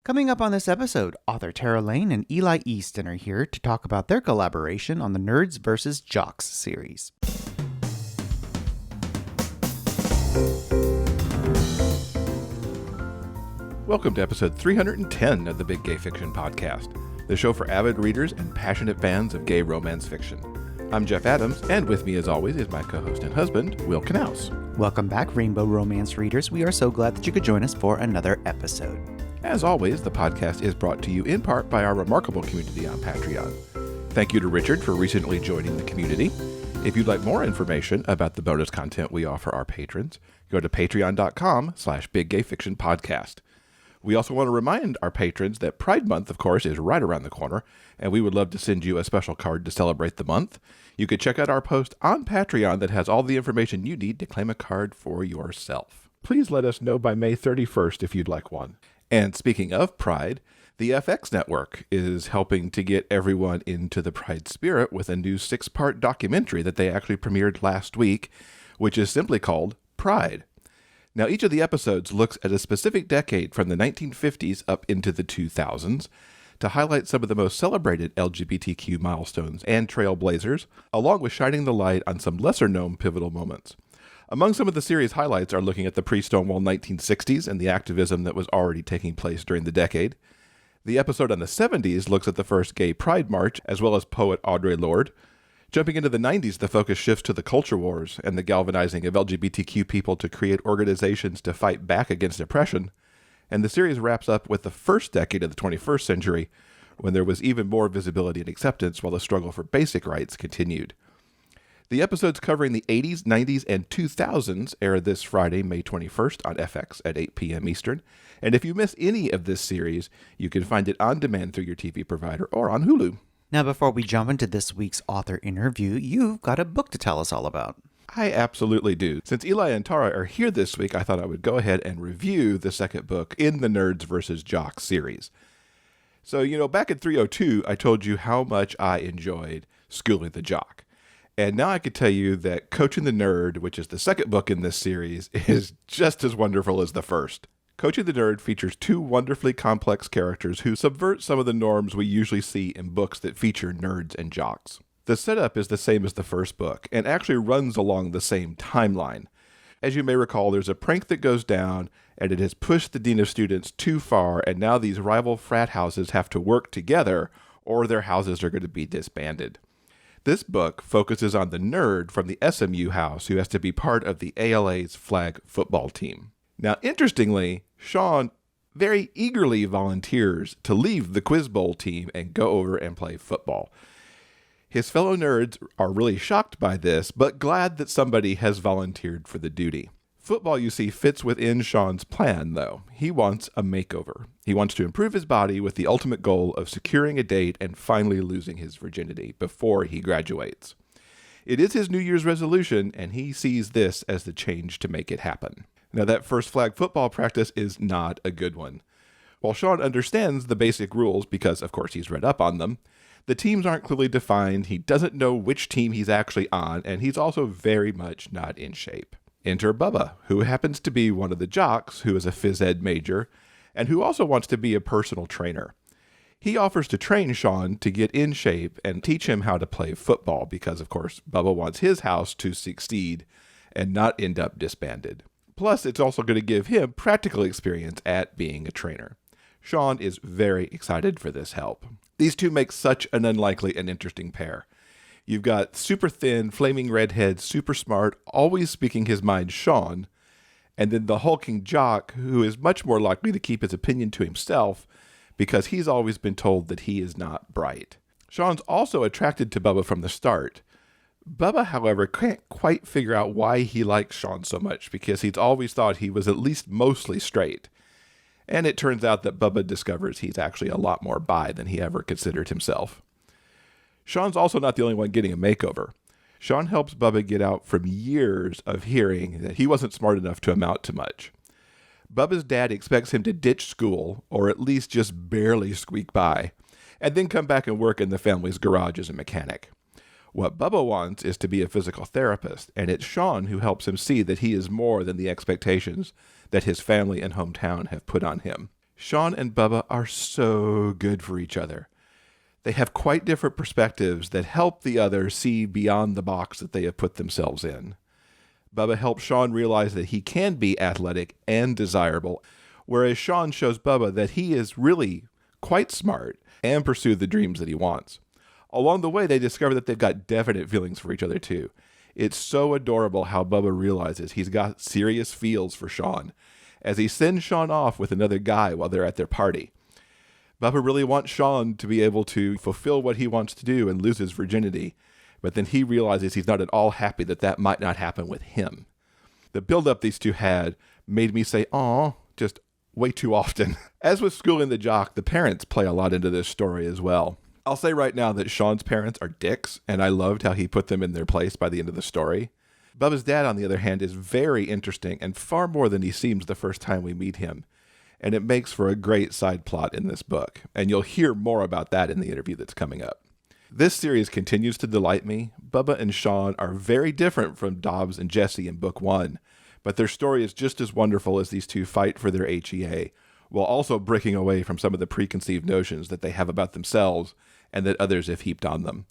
Coming up on this episode, author Tara Lain and Eli Easton are here to talk about their collaboration on the Nerds vs. Jocks series. Welcome to episode 310 of the Big Gay Fiction Podcast, the show for avid readers and passionate fans of gay romance fiction. I'm Jeff Adams, and with me as always is my co-host and husband, Will Knaus. Welcome back, Rainbow Romance readers. We are so glad that you could join us for another episode. As always, the podcast is brought to you in part by our remarkable community on Patreon. Thank you to Richard for recently joining the community. If you'd like more information about the bonus content we offer our patrons, go to patreon.com/biggayfictionpodcast. We also want to remind our patrons that Pride Month, of course, is right around the corner, and we would love to send you a special card to celebrate the month. You can check out our post on Patreon that has all the information you need to claim a card for yourself. Please let us know by May 31st if you'd like one. And speaking of Pride, the FX Network is helping to get everyone into the Pride spirit with a new 6-part documentary that they actually premiered last week, which is simply called Pride. Now, each of the episodes looks at a specific decade from the 1950s up into the 2000s to highlight some of the most celebrated LGBTQ milestones and trailblazers, along with shining the light on some lesser-known pivotal moments. Among some of the series highlights are looking at the pre-Stonewall 1960s and the activism that was already taking place during the decade. The episode on the 70s looks at the first gay pride march, as well as poet Audre Lorde. Jumping into the 90s, the focus shifts to the culture wars and the galvanizing of LGBTQ people to create organizations to fight back against oppression. And the series wraps up with the first decade of the 21st century, when there was even more visibility and acceptance while the struggle for basic rights continued. The episodes covering the 80s, 90s, and 2000s air this Friday, May 21st on FX at 8 p.m. Eastern. And if you miss any of this series, you can find it on demand through your TV provider or on Hulu. Now, before we jump into this week's author interview, you've got a book to tell us all about. I absolutely do. Since Eli and Tara are here this week, I thought I would go ahead and review the second book in the Nerds vs. Jocks series. So, back in 302, I told you how much I enjoyed Schooling the Jock. And now I could tell you that Coaching the Nerd, which is the second book in this series, is just as wonderful as the first. Coaching the Nerd features two wonderfully complex characters who subvert some of the norms we usually see in books that feature nerds and jocks. The setup is the same as the first book, and actually runs along the same timeline. As you may recall, there's a prank that goes down, and it has pushed the Dean of Students too far, and now these rival frat houses have to work together, or their houses are going to be disbanded. This book focuses on the nerd from the SMU house who has to be part of the ALA's flag football team. Now, interestingly, Sean very eagerly volunteers to leave the Quiz Bowl team and go over and play football. His fellow nerds are really shocked by this, but glad that somebody has volunteered for the duty. Football, you see, fits within Sean's plan, though. He wants a makeover. He wants to improve his body with the ultimate goal of securing a date and finally losing his virginity before he graduates. It is his New Year's resolution, and he sees this as the change to make it happen. Now, that first flag football practice is not a good one. While Sean understands the basic rules because, of course, he's read up on them, the teams aren't clearly defined, he doesn't know which team he's actually on, and he's also very much not in shape. Enter Bubba, who happens to be one of the jocks, who is a phys ed major, and who also wants to be a personal trainer. He offers to train Sean to get in shape and teach him how to play football because, of course, Bubba wants his house to succeed and not end up disbanded. Plus, it's also going to give him practical experience at being a trainer. Sean is very excited for this help. These two make such an unlikely and interesting pair. You've got super thin, flaming redhead, super smart, always speaking his mind Sean, and then the hulking jock who is much more likely to keep his opinion to himself because he's always been told that he is not bright. Sean's also attracted to Bubba from the start. Bubba, however, can't quite figure out why he likes Sean so much because he's always thought he was at least mostly straight. And it turns out that Bubba discovers he's actually a lot more bi than he ever considered himself. Sean's also not the only one getting a makeover. Sean helps Bubba get out from years of hearing that he wasn't smart enough to amount to much. Bubba's dad expects him to ditch school, or at least just barely squeak by, and then come back and work in the family's garage as a mechanic. What Bubba wants is to be a physical therapist, and it's Sean who helps him see that he is more than the expectations that his family and hometown have put on him. Sean and Bubba are so good for each other. They have quite different perspectives that help the other see beyond the box that they have put themselves in. Bubba helps Sean realize that he can be athletic and desirable, whereas Sean shows Bubba that he is really quite smart and pursue the dreams that he wants. Along the way, they discover that they've got definite feelings for each other too. It's so adorable how Bubba realizes he's got serious feels for Sean as he sends Sean off with another guy while they're at their party. Bubba really wants Sean to be able to fulfill what he wants to do and lose his virginity, but then he realizes he's not at all happy that that might not happen with him. The build-up these two had made me say, "Aw," just way too often. As with Schooling the Jock, the parents play a lot into this story as well. I'll say right now that Sean's parents are dicks, and I loved how he put them in their place by the end of the story. Bubba's dad, on the other hand, is very interesting and far more than he seems the first time we meet him. And it makes for a great side plot in this book, and you'll hear more about that in the interview that's coming up. This series continues to delight me. Bubba and Sean are very different from Dobbs and Jesse in book 1, but their story is just as wonderful as these two fight for their HEA, while also breaking away from some of the preconceived notions that they have about themselves and that others have heaped on them.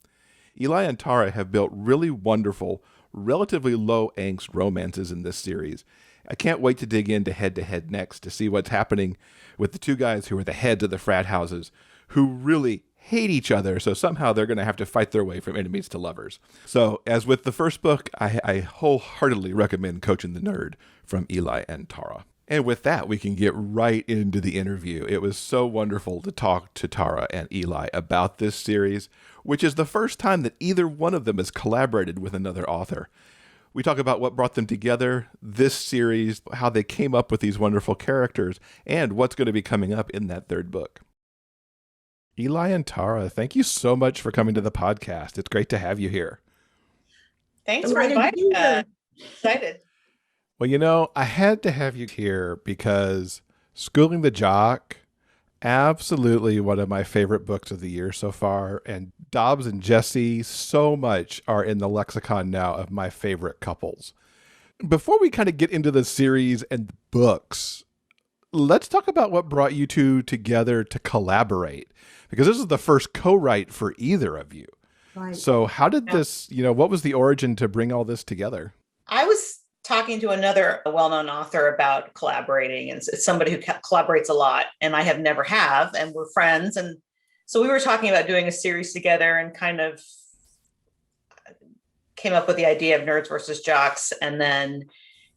Eli and Tara have built really wonderful, relatively low-angst romances in this series. I can't wait to dig into head-to-head next to see what's happening with the two guys who are the heads of the frat houses, who really hate each other, so somehow they're going to have to fight their way from enemies to lovers. So, as with the first book, I wholeheartedly recommend Coaching the Nerd from Eli and Tara. And with that, we can get right into the interview. It was so wonderful to talk to Tara and Eli about this series, which is the first time that either one of them has collaborated with another author. We talk about what brought them together, this series, how they came up with these wonderful characters, and what's going to be coming up in that third book. Eli and Tara, thank you so much for coming to the podcast. It's great to have you here. Thanks for inviting me. Excited. Well, I had to have you here because Schooling the Jock, absolutely one of my favorite books of the year so far, and Dobbs and Jesse so much are in the lexicon now of my favorite couples. Before we kind of get into the series and the books, let's talk about what brought you two together to collaborate, because this is the first co-write for either of you. Right. So how did this, what was the origin to bring all this together? I was talking to another well-known author about collaborating, and it's somebody who collaborates a lot, and I never have, and we're friends. And so we were talking about doing a series together and kind of came up with the idea of Nerds versus Jocks. And then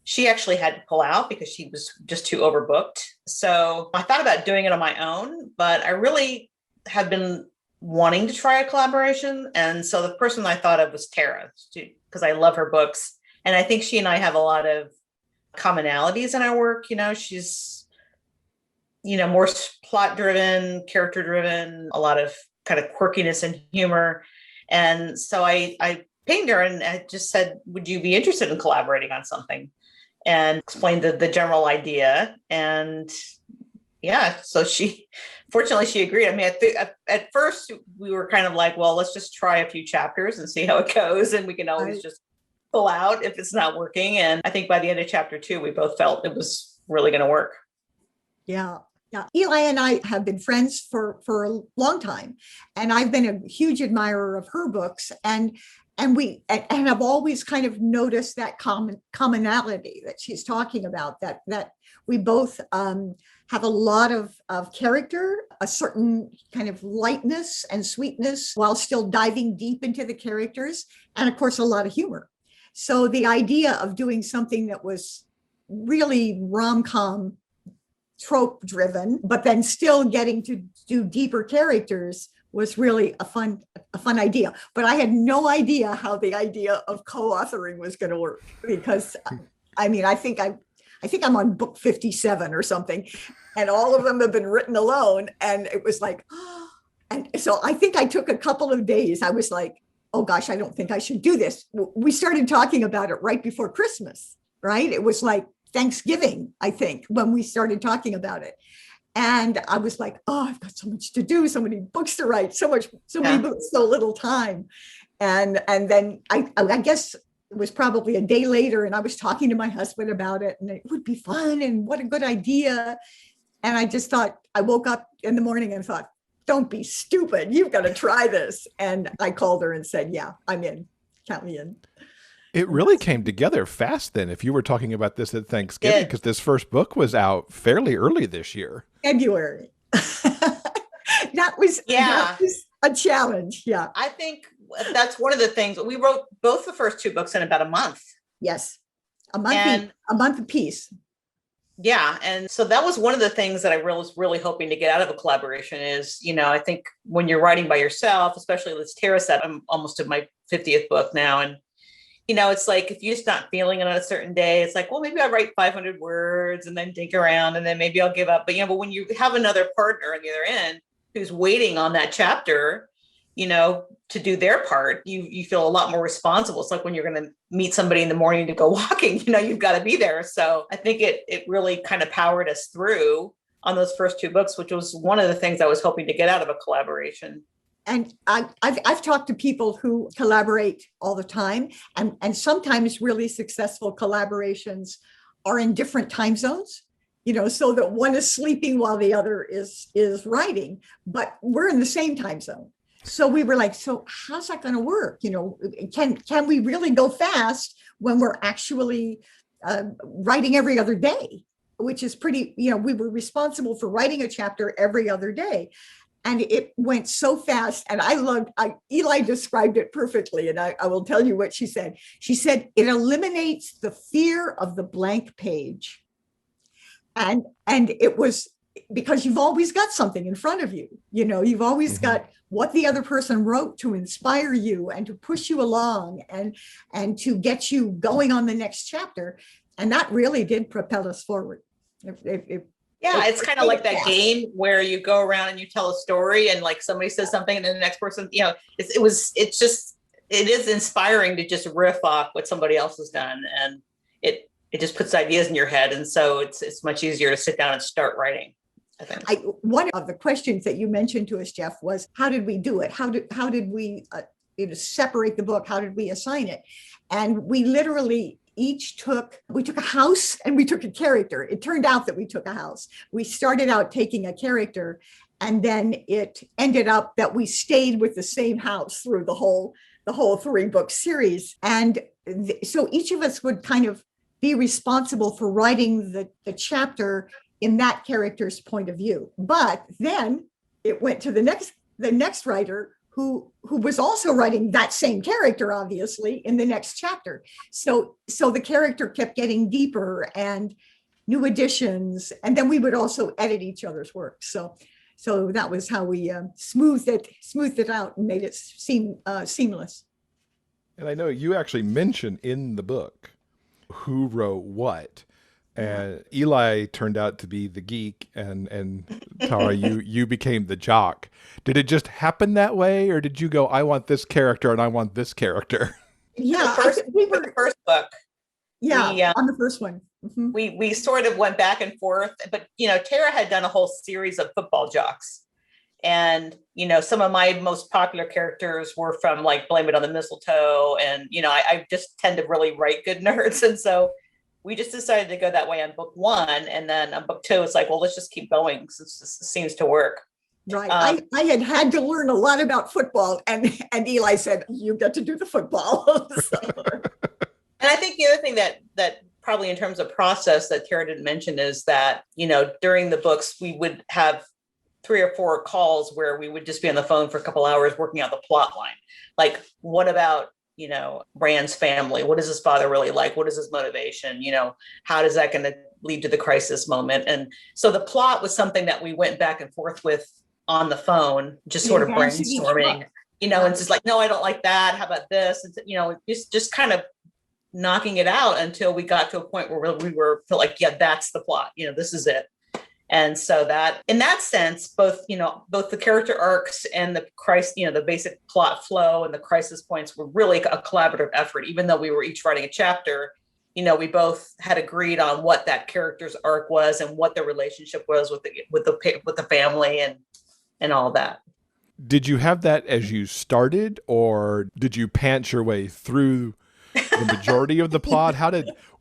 she actually had to pull out because she was just too overbooked. So I thought about doing it on my own, but I really have been wanting to try a collaboration. And so the person I thought of was Tara, because I love her books. And I think she and I have a lot of commonalities in our work. She's, more plot driven, character driven, a lot of kind of quirkiness and humor. And so I pinged her and I just said, would you be interested in collaborating on something? And explained the general idea. And yeah, so fortunately she agreed. I mean, at first we were kind of like, well, let's just try a few chapters and see how it goes. And we can always just pull out if it's not working. And I think by the end of chapter 2, we both felt it was really going to work. Yeah. Yeah. Eli and I have been friends for a long time. And I've been a huge admirer of her books. And I've always kind of noticed that commonality that she's talking about, that we both have a lot of character, a certain kind of lightness and sweetness while still diving deep into the characters, and of course, a lot of humor. So the idea of doing something that was really rom-com trope driven, but then still getting to do deeper characters was really a fun idea. But I had no idea how the idea of co-authoring was going to work, because I mean, I think I'm on book 57 or something, and all of them have been written alone. And it was like, and so I think I took a couple of days. I was like, oh gosh, I don't think I should do this. We started talking about it right before Christmas, right? It was like Thanksgiving, I think, when we started talking about it. And I was like, oh, I've got so much to do, so many books to write, so many books, so little time. And then I guess it was probably a day later, and I was talking to my husband about it, and it would be fun, and what a good idea. And I just thought, I woke up in the morning and thought, don't be stupid. You've got to try this. And I called her and said, yeah, I'm in. Count me in. It really came together fast then, if you were talking about this at Thanksgiving, because this first book was out fairly early this year. February. that was a challenge. Yeah. I think that's one of the things. We wrote both the first two books in about a month. Yes. A month apiece. Yeah. And so that was one of the things that I was really hoping to get out of a collaboration is, I think when you're writing by yourself, especially as Tara said, I'm almost at my 50th book now. And, it's like, if you're just not feeling it on a certain day, it's like, well, maybe I'll write 500 words and then dig around and then maybe I'll give up. But when you have another partner on the other end who's waiting on that chapter, to do their part, you feel a lot more responsible. It's like when you're going to meet somebody in the morning to go walking, you've got to be there. So I think it really kind of powered us through on those first two books, which was one of the things I was hoping to get out of a collaboration. And I've talked to people who collaborate all the time, and sometimes really successful collaborations are in different time zones, so that one is sleeping while the other is writing, but we're in the same time zone. So we were like, so how's that going to work? Can we really go fast when we're actually writing every other day, which is pretty, we were responsible for writing a chapter every other day. And it went so fast. And Eli described it perfectly. And I will tell you what she said. She said, it eliminates the fear of the blank page. And it was because you've always got something in front of you. You've always got what the other person wrote to inspire you and to push you along and to get you going on the next chapter. And that really did propel us forward. It's kind of like that game where you go around and you tell a story and like somebody says something and then the next person, it is inspiring to just riff off what somebody else has done. And it just puts ideas in your head. And so it's much easier to sit down and start writing. I think. One of the questions that you mentioned to us, Jeff, was how did we do it? How did we separate the book? How did we assign it? And we literally we took a house and we took a character. It turned out that we took a house. We started out taking a character, and then it ended up that we stayed with the same house through the whole 3-book series. And so each of us would kind of be responsible for writing the chapter in that character's point of view. But then it went to the next writer who was also writing that same character, obviously, in the next chapter. So the character kept getting deeper and new additions, and then we would also edit each other's work. So that was how we smoothed it out and made it seem seamless. And I know you actually mention in the book who wrote what. And Eli turned out to be the geek, and Tara, you became the jock. Did it just happen that way, or did you go, I want this character and I want this character? Yeah, the first book. Yeah, on the first one. Mm-hmm. We sort of went back and forth, but Tara had done a whole series of football jocks. And, some of my most popular characters were from like Blame It on the Mistletoe. And, I just tend to really write good nerds. And so we just decided to go that way on book 1. And then on book 2, it's like, well, let's just keep going since this seems to work. Right. I had to learn a lot about football. And Eli said, you get to do the football. And I think the other thing that probably in terms of process that Tara didn't mention is that, during the books, we would have 3 or 4 calls where we would just be on the phone for a couple hours working out the plot line. Like, what about, Rand's family? What is his father really like? What is his motivation? How is that going to lead to the crisis moment? And so the plot was something that we went back and forth with on the phone, just sort of brainstorming, and just like, no, I don't like that. How about this? And, just kind of knocking it out until we got to a point where we felt like, yeah, that's the plot. This is it. And so that, in that sense, both the character arcs and the the basic plot flow and the crisis points were really a collaborative effort. Even though we were each writing a chapter, we both had agreed on what that character's arc was and what the relationship was with the family and all that. Did you have that as you started, or did you pants your way through the majority of the plot?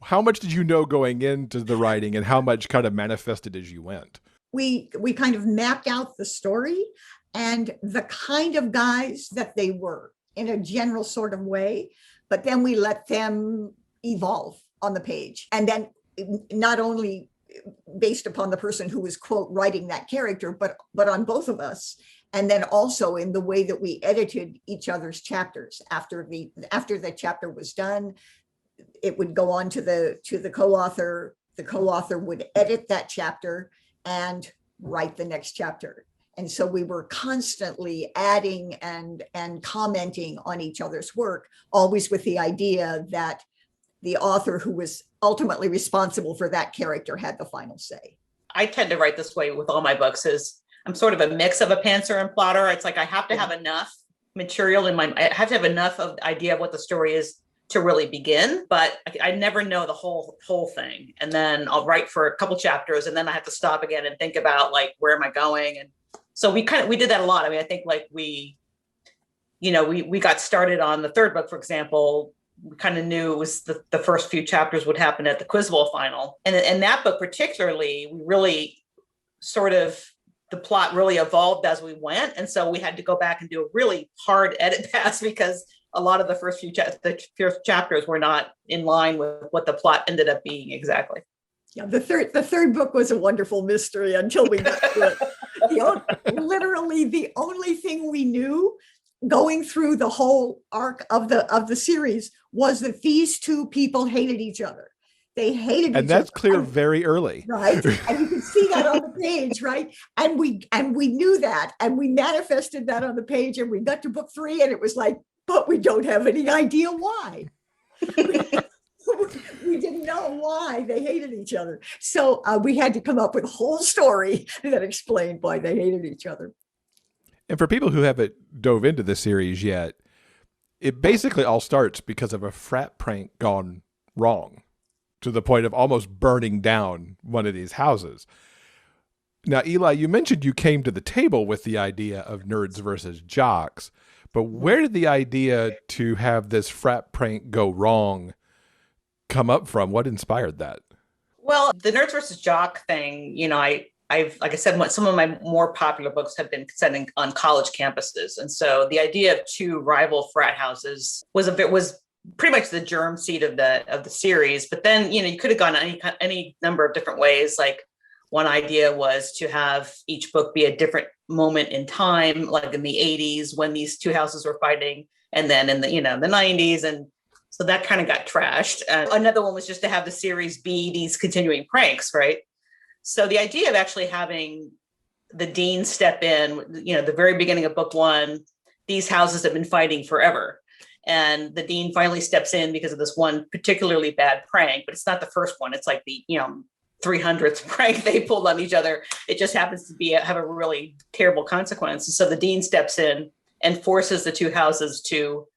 How much did you know going into the writing, and how much kind of manifested as you went? we kind of mapped out the story and the kind of guys that they were in a general sort of way, but then we let them evolve on the page. And then not only based upon the person who was, quote, writing that character, but on both of us. And then also in the way that we edited each other's chapters. After the chapter was done, it would go on to the co-author. The co-author would edit that chapter and write the next chapter. And so we were constantly adding and commenting on each other's work, always with the idea that the author who was ultimately responsible for that character had the final say. I tend to write this way with all my books. Is I'm sort of a mix of a pantser and plotter. It's like I have to have enough material I have to have enough of the idea of what the story is to really begin, but I never know the whole thing. And then I'll write for a couple chapters and then I have to stop again and think about like, where am I going? And so we did that a lot. I mean, I think like we got started on the third book, for example. We kind of knew it was the first few chapters would happen at the Quiz Bowl final. And in that book particularly, we really sort of, the plot really evolved as we went. And so we had to go back and do a really hard edit pass because a lot of the first few chapters were not in line with what the plot ended up being exactly. Yeah, the third book was a wonderful mystery until we got to it. Literally the only thing we knew going through the whole arc of the series was that these two people hated each other. They hated each other. And that's clear very early. Right. And you can see that on the page, right? And we knew that, and we manifested that on the page, and we got to book 3 and it was like, but we don't have any idea why. We didn't know why they hated each other. So we had to come up with a whole story that explained why they hated each other. And for people who haven't dove into the series yet, it basically all starts because of a frat prank gone wrong, to the point of almost burning down one of these houses. Now, Eli, you mentioned you came to the table with the idea of nerds versus jocks, but where did the idea to have this frat prank go wrong come up from? What inspired that? Well, the nerds versus jock thing, I've, like I said, some of my more popular books have been set on college campuses. And so the idea of 2 rival frat houses was pretty much the germ seed of the series. But then, you could have gone any number of different ways. Like one idea was to have each book be a different moment in time, like in the 80s when these 2 houses were fighting, and then in the 90s. And so that kind of got trashed. Another one was just to have the series be these continuing pranks, right? So the idea of actually having the dean step in, the very beginning of book 1, these houses have been fighting forever. And the dean finally steps in because of this one particularly bad prank, but it's not the first one. It's like the, 300th prank they pulled on each other. It just happens to have a really terrible consequence. And so the dean steps in and forces the 2 houses to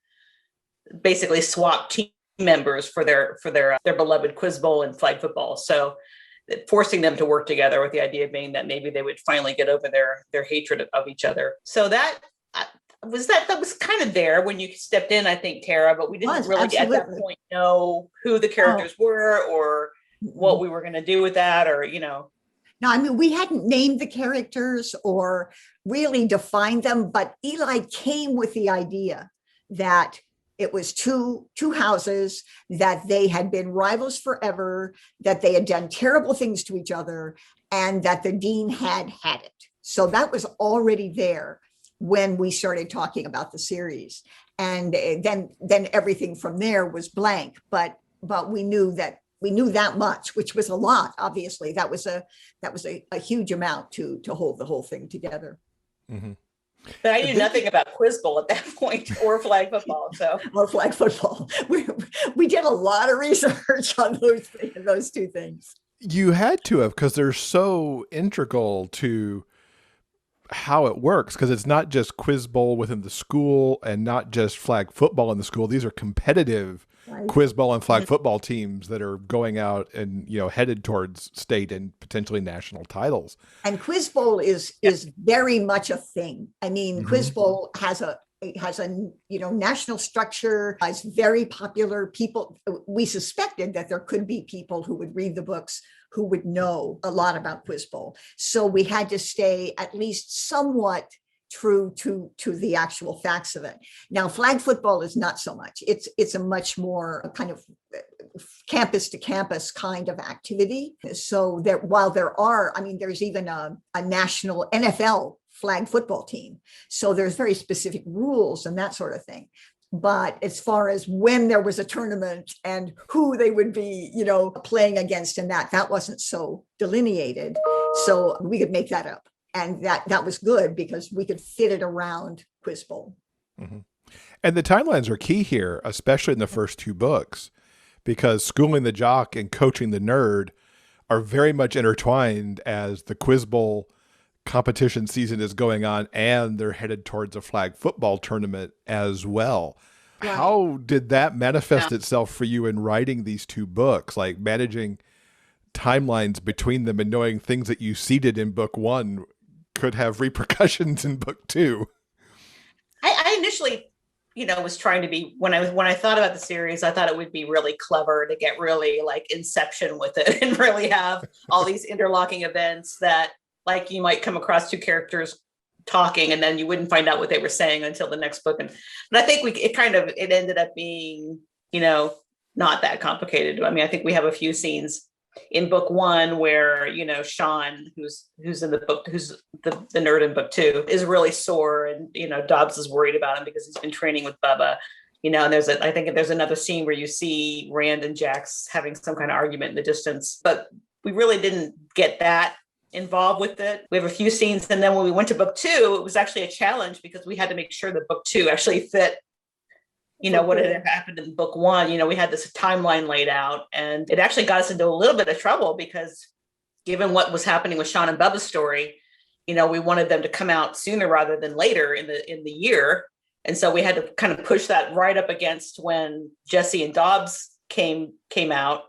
basically swap team members for their beloved Quiz Bowl and flag football. So forcing them to work together, with the idea being that maybe they would finally get over their hatred of each other. So that was kind of there when you stepped in, I think, Tara, but we didn't really absolutely. At that point know who the characters were or what we were going to do with that, or No, I mean, we hadn't named the characters or really defined them, but Eli came with the idea that it was two houses, that they had been rivals forever, that they had done terrible things to each other, and that the dean had it. So that was already there when we started talking about the series. And then everything from there was blank, but we knew that much, which was a lot. Obviously, that was a huge amount to hold the whole thing together. Mm-hmm. But I knew nothing about Quiz Bowl at that point, or flag football. Or flag football. We did a lot of research on those 2 things. You had to have, because they're so integral to how it works, because it's not just Quiz Bowl within the school and not just flag football in the school. These are competitive Quiz Bowl and flag football teams that are going out and, headed towards state and potentially national titles. And Quiz Bowl is very much a thing. I mean, Quiz Bowl has It has a national structure. It's very popular. People, we suspected that there could be people who would read the books who would know a lot about Quiz Bowl. So we had to stay at least somewhat true to the actual facts of it. Now, flag football is not so much. It's a much more kind of campus to campus kind of activity. So while there's even a national NFL flag football team. So there's very specific rules and that sort of thing. But as far as when there was a tournament and who they would be, playing against, and that wasn't so delineated. So we could make that up. And that was good because we could fit it around Quiz Bowl. Mm-hmm. And the timelines are key here, especially in the first two books, because schooling the jock and coaching the nerd are very much intertwined as the Quiz Bowl competition season is going on and they're headed towards a flag football tournament as well. Right. How did that manifest itself for you in writing these two books, like managing timelines between them and knowing things that you seeded in book one could have repercussions in book two? I initially, was trying to be, when I thought about the series, I thought it would be really clever to get really like Inception with it and really have all these interlocking events that, like, you might come across two characters talking and then you wouldn't find out what they were saying until the next book. But I think it ended up being, not that complicated. I mean, I think we have a few scenes in book one where, Sean, who's in the book, who's the nerd in book two, is really sore. And, Dobbs is worried about him because he's been training with Bubba, and I think there's another scene where you see Rand and Jax having some kind of argument in the distance, but we really didn't get that involved with it. We have a few scenes. And then when we went to book two, it was actually a challenge because we had to make sure that book two actually fit, what had happened in book one. We had this timeline laid out, and it actually got us into a little bit of trouble because given what was happening with Sean and Bubba's story, we wanted them to come out sooner rather than later in the year. And so we had to kind of push that right up against when Jesse and Dobbs came out,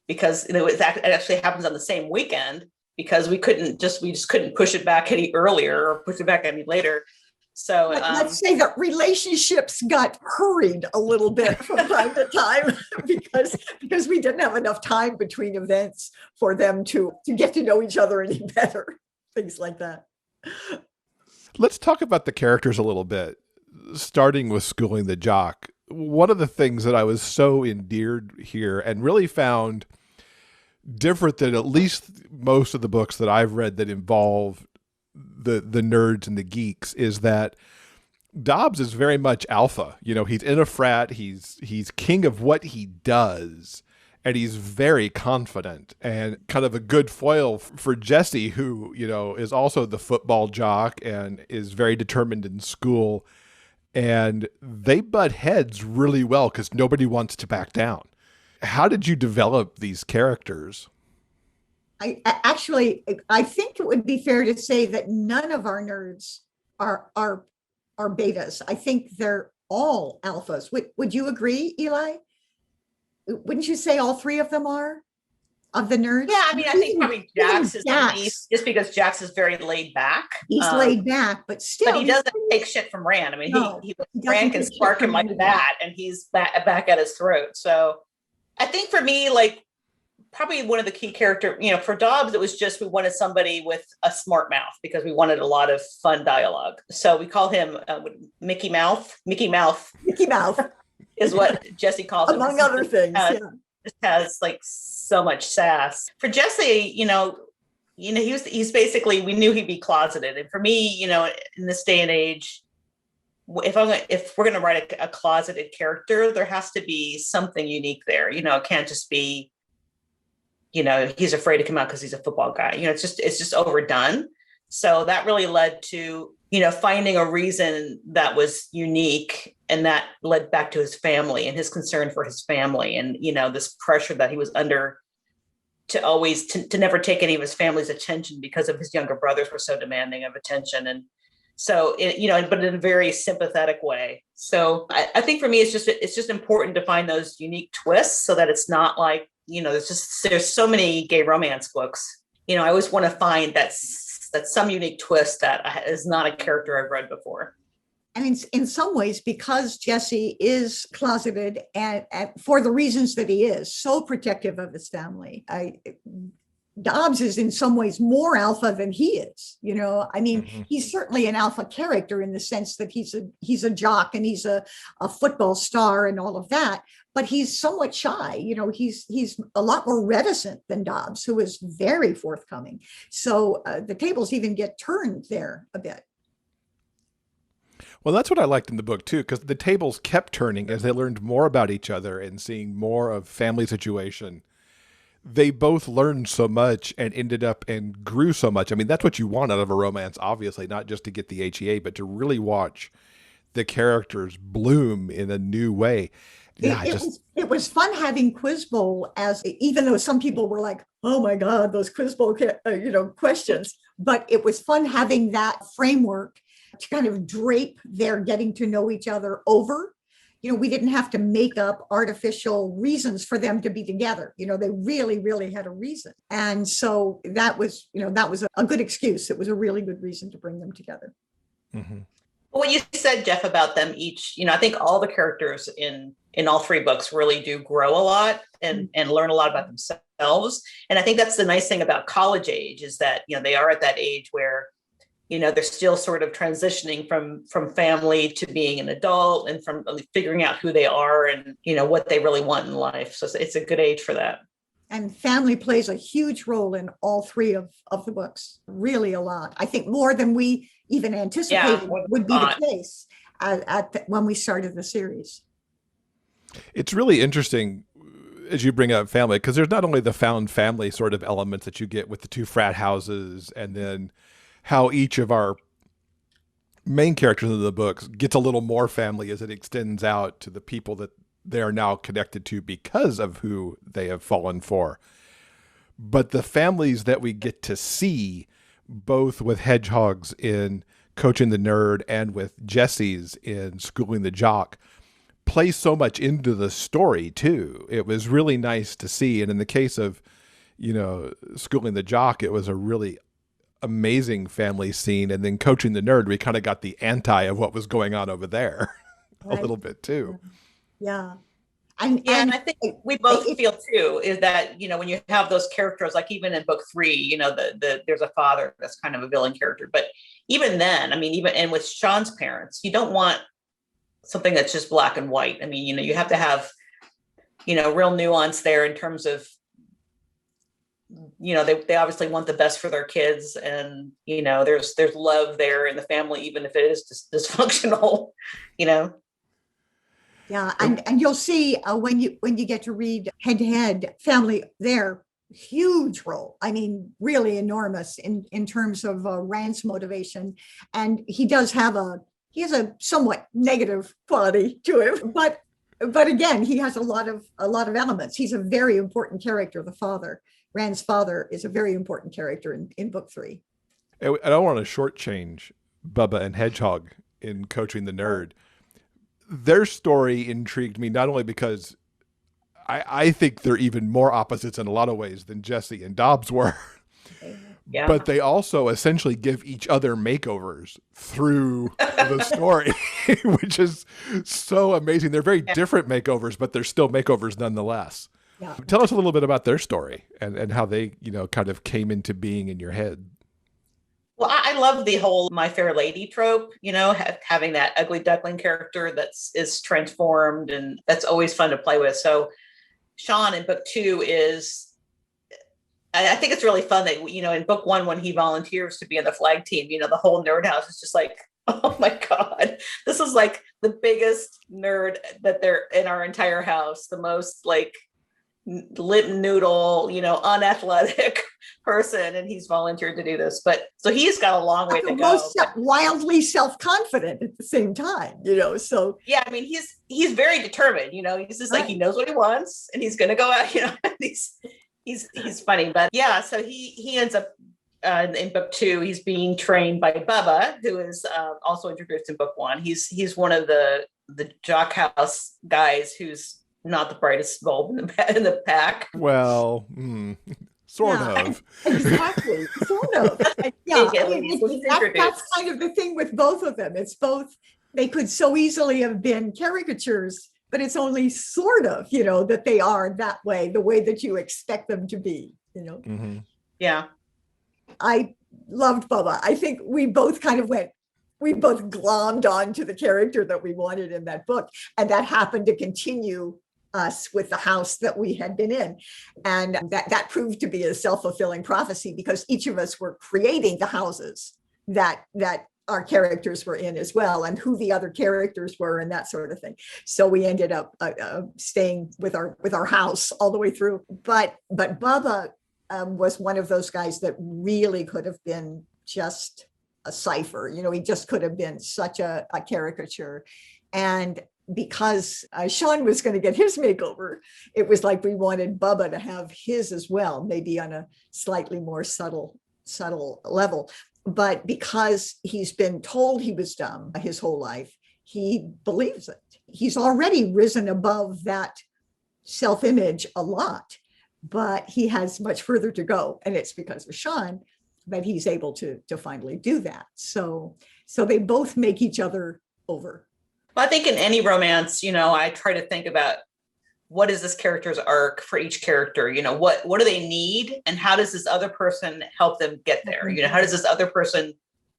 because it actually happens on the same weekend, because we just couldn't push it back any earlier or push it back any later. So let's say that relationships got hurried a little bit from time to time because we didn't have enough time between events for them to get to know each other any better, things like that. Let's talk about the characters a little bit, starting with schooling the jock. One of the things that I was so endeared here and really found different than at least most of the books that I've read that involve the nerds and the geeks is that Dobbs is very much alpha. He's in a frat, he's king of what he does, and he's very confident and kind of a good foil for Jesse, who, is also the football jock and is very determined in school. And they butt heads really well because nobody wants to back down. How did you develop these characters? I think it would be fair to say that none of our nerds are betas. I think they're all alphas. Would you agree, Eli? Wouldn't you say all three of them are of the nerds? Yeah, I mean, I think probably Jax is the least, just because Jax is very laid back. He's laid back, but still. But he doesn't take shit from Rand. I mean, Rand can spark him like that, and he's back at his throat. So I think for me, like, probably one of the key character, for Dobbs, it was just we wanted somebody with a smart mouth because we wanted a lot of fun dialogue. So we call him Mickey Mouth. Mickey Mouth is what Jesse calls him. Among other things, just has like so much sass. For Jesse, he's basically, we knew he'd be closeted. And for me, in this day and age, if we're going to write a closeted character, there has to be something unique there. It can't just be, he's afraid to come out because he's a football guy. It's just overdone. So that really led to, finding a reason that was unique, and that led back to his family and his concern for his family, and, this pressure that he was under to always, to never take any of his family's attention because of his younger brothers were so demanding of attention. And so, but in a very sympathetic way. So I think for me, it's just important to find those unique twists so that it's not like, there's so many gay romance books. I always want to find that some unique twist that is not a character I've read before. And in some ways, because Jesse is closeted and for the reasons that he is, so protective of his family, Dobbs is in some ways more alpha than he is. I mean, he's certainly an alpha character in the sense that he's a jock and he's a football star and all of that, but he's somewhat shy. He's a lot more reticent than Dobbs, who is very forthcoming. So the tables even get turned there a bit. Well, that's what I liked in the book, too, because the tables kept turning as they learned more about each other and seeing more of family situation. They both learned so much and ended up and grew so much. I mean, that's what you want out of a romance, obviously, not just to get the HEA, but to really watch the characters bloom in a new way. Yeah, it was fun having Quiz Bowl even though some people were like, oh my God, those Quiz Bowl questions, but it was fun having that framework to kind of drape their getting to know each other over. We didn't have to make up artificial reasons for them to be together. They really, really had a reason. And so that was a good excuse. It was a really good reason to bring them together. Mm-hmm. What you said, Jeff, about them each, I think all the characters in all three books really do grow a lot and learn a lot about themselves. And I think that's the nice thing about college age is that, they are at that age where they're still sort of transitioning from family to being an adult and from figuring out who they are and, what they really want in life. So it's a good age for that. And family plays a huge role in all three of the books, really a lot. I think more than we even anticipated would be the case when we started the series. It's really interesting as you bring up family, because there's not only the found family sort of elements that you get with the two frat houses and then how each of our main characters in the books gets a little more family as it extends out to the people that they are now connected to because of who they have fallen for. But the families that we get to see, both with Hedgehogs in Coaching the Nerd and with Jesse's in Schooling the Jock, play so much into the story too. It was really nice to see. And in the case of, Schooling the Jock, it was a really amazing family scene. And then Coaching the Nerd, we kind of got the anti of what was going on over there a little bit too. Yeah. And I think we both feel too is that, when you have those characters, like even in book 3, there's a father that's kind of a villain character, but even then, and with Sean's parents, you don't want something that's just black and white. You have to have, real nuance there in terms of, they obviously want the best for their kids and, there's love there in the family, even if it is dysfunctional, Yeah, and you'll see when you get to read Head to Head, family there, huge role. Really enormous in terms of Rand's motivation, and he has a somewhat negative quality to him, but again, he has a lot of elements. He's a very important character. The father, Rand's father, is a very important character in book 3. I don't want to shortchange Bubba and Hedgehog in Coaching the Nerd. Their story intrigued me not only because I think they're even more opposites in a lot of ways than Jesse and Dobbs were, but they also essentially give each other makeovers through the story, which is so amazing. They're very different makeovers, but they're still makeovers nonetheless. Yeah. Tell us a little bit about their story and how they, kind of came into being in your head. Well, I love the whole My Fair Lady trope, having that ugly duckling character is transformed, and that's always fun to play with. So Sean in book 2 I think it's really fun that, in book 1, when he volunteers to be in the flag team, the whole nerd house is just like, oh my God, this is like the biggest nerd that they're in our entire house, the most like lip noodle, unathletic person, and he's volunteered to do this. But so he's got a long way to go. Most wildly self-confident at the same time, So yeah, he's very determined. He's just like, he knows what he wants, and he's going to go out. He's funny, but yeah. So he ends up in book 2. He's being trained by Bubba, who is also introduced in book 1. He's one of the Jock House guys who's not the brightest bulb in the pack. Well, sort of. Exactly. Sort of. Yeah. That's kind of the thing with both of them. It's both they could so easily have been caricatures, but it's only sort of, that they are that way, the way that you expect them to be, Mm-hmm. Yeah. I loved Bubba. I think we both glommed onto the character that we wanted in that book. And that happened to continue us with the house that we had been in. And that proved to be a self-fulfilling prophecy, because each of us were creating the houses that our characters were in as well, and who the other characters were and that sort of thing. So we ended up staying with our house all the way through. But Bubba was one of those guys that really could have been just a cipher. He just could have been such a caricature. And because Sean was going to get his makeover, it was like we wanted Bubba to have his as well, maybe on a slightly more subtle level. But because he's been told he was dumb his whole life, he believes it. He's already risen above that self-image a lot, but he has much further to go. And it's because of Sean that he's able to finally do that. So they both make each other over. Well, I think in any romance, I try to think about what is this character's arc for each character? What do they need? And how does this other person help them get there? How does this other person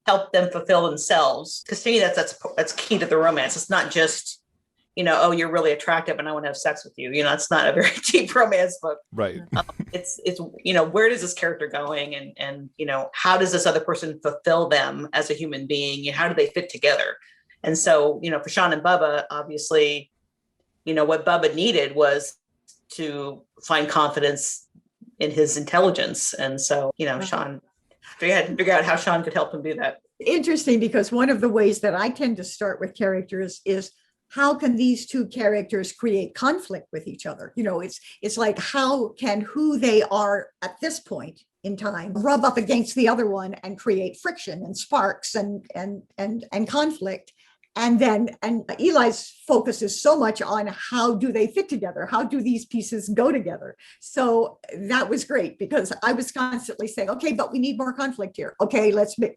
help them fulfill themselves? Because to me, that's key to the romance. It's not just, oh, you're really attractive and I want to have sex with you. It's not a very deep romance book. Right. It's where does this character going? And how does this other person fulfill them as a human being? How do they fit together? And so, for Sean and Bubba, obviously, what Bubba needed was to find confidence in his intelligence. And so, Sean, we had to figure out how Sean could help him do that. Interesting, because one of the ways that I tend to start with characters is, how can these two characters create conflict with each other? It's like, how can who they are at this point in time rub up against the other one and create friction and sparks and conflict? And Eli's focus is so much on how do they fit together? How do these pieces go together? So that was great, because I was constantly saying, okay, but we need more conflict here. Okay, let's make,